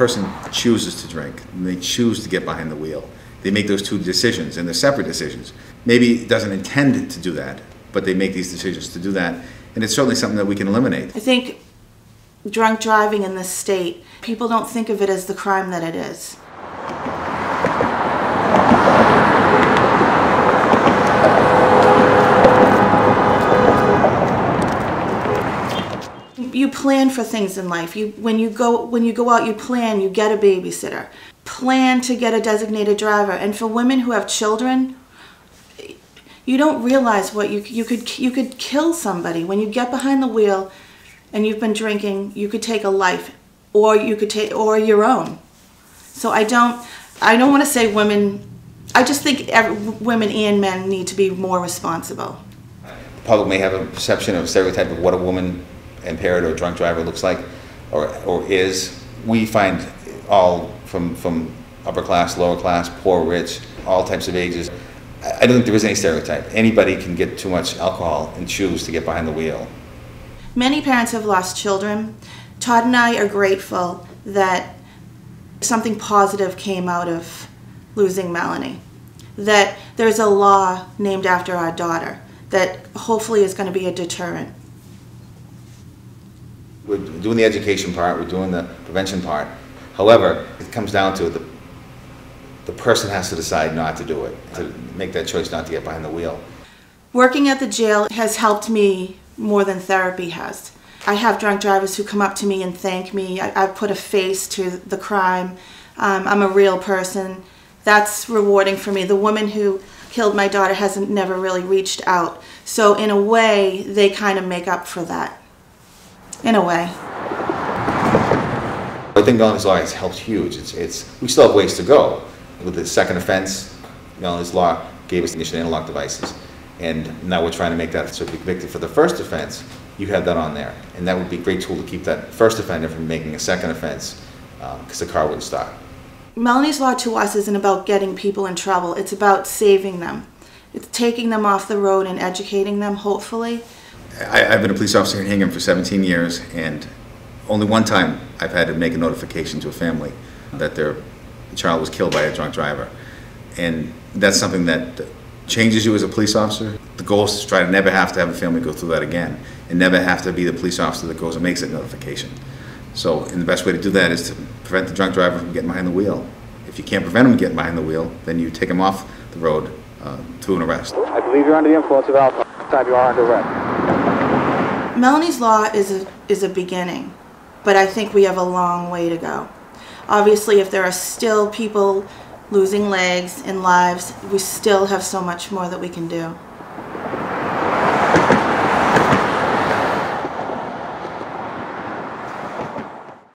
person chooses to drink, and they choose to get behind the wheel, they make those two decisions, and they're separate decisions. Maybe it doesn't intend to do that, but they make these decisions to do that, and it's certainly something that we can eliminate. I think drunk driving in this state, people don't think of it as the crime that it is. You plan for things in life. When you go out, you plan. You get a babysitter. Plan to get a designated driver. And for women who have children, you don't realize what you could kill somebody when you get behind the wheel, and you've been drinking. You could take a life, or you could take your own. So I don't want to say women. I just think women and men need to be more responsible. The public may have a perception of a stereotype of what a woman impaired or drunk driver looks like or is. We find all from upper class, lower class, poor, rich, all types of ages. I don't think there is any stereotype. Anybody can get too much alcohol and choose to get behind the wheel. Many parents have lost children. Todd and I are grateful that something positive came out of losing Melanie. That there's a law named after our daughter that hopefully is going to be a deterrent. We're doing the education part, we're doing the prevention part. However, it comes down to the person has to decide not to do it, to make that choice not to get behind the wheel. Working at the jail has helped me more than therapy has. I have drunk drivers who come up to me and thank me. I've put a face to the crime. I'm a real person. That's rewarding for me. The woman who killed my daughter hasn't never really reached out. So in a way, they kind of make up for that. In a way. I think Melanie's law has helped huge. We still have ways to go. With the second offense, Melanie's law gave us ignition analog devices. And now we're trying to make that, so if you're convicted for the first offense, you have that on there. And that would be a great tool to keep that first offender from making a second offense, because the car wouldn't stop. Melanie's law to us isn't about getting people in trouble. It's about saving them. It's taking them off the road and educating them, hopefully. I've been a police officer in Hingham for 17 years, and only one time I've had to make a notification to a family that their child was killed by a drunk driver. And that's something that changes you as a police officer. The goal is to try to never have to have a family go through that again, and never have to be the police officer that goes and makes that notification. So, and the best way to do that is to prevent the drunk driver from getting behind the wheel. If you can't prevent him getting behind the wheel, then you take him off the road through an arrest. I believe you're under the influence of alcohol. Time you are under arrest. Melanie's law is a beginning, but I think we have a long way to go. Obviously, if there are still people losing legs and lives, we still have so much more that we can do.